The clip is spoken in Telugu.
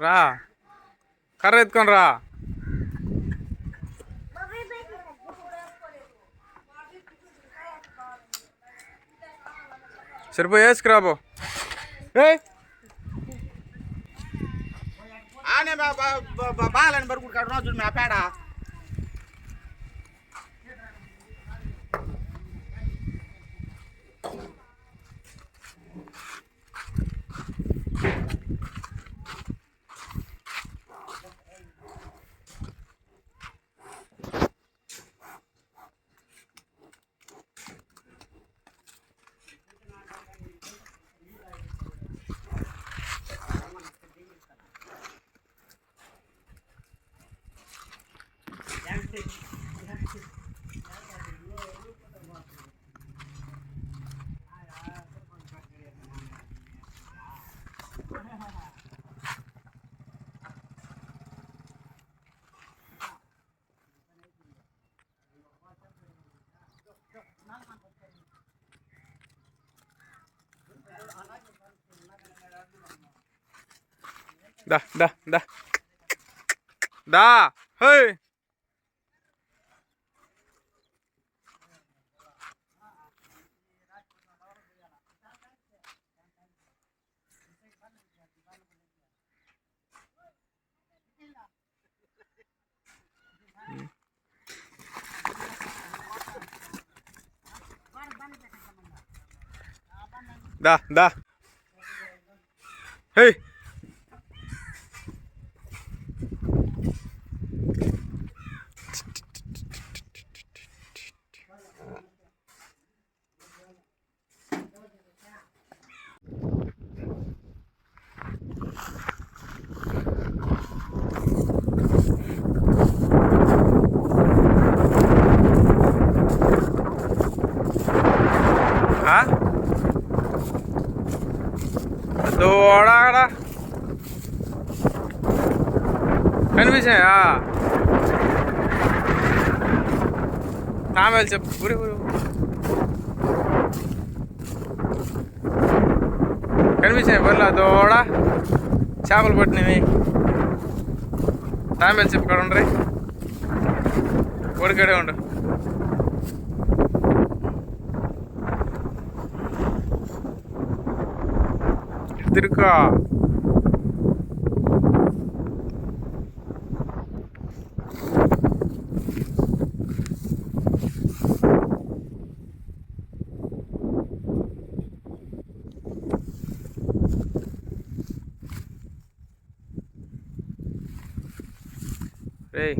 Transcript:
రా కర్ర ఎత్తుకొని రా. సరిపోయి వేసుకురాబో. బాగాలని బరుకుడు కాడు రోజు మా పేడ దా దా దా దా. హే దా దా. హే దూడ కనిపించాయా? తామేలు చెప్పు. ఊరి ఊరి కనిపించాయి బర్లా దూడ చేపలు పట్టినవి. తామేలు చెప్పు కాడ ఉండరు, ఒడికాడే ఉండు. తిరుకా రేయ్.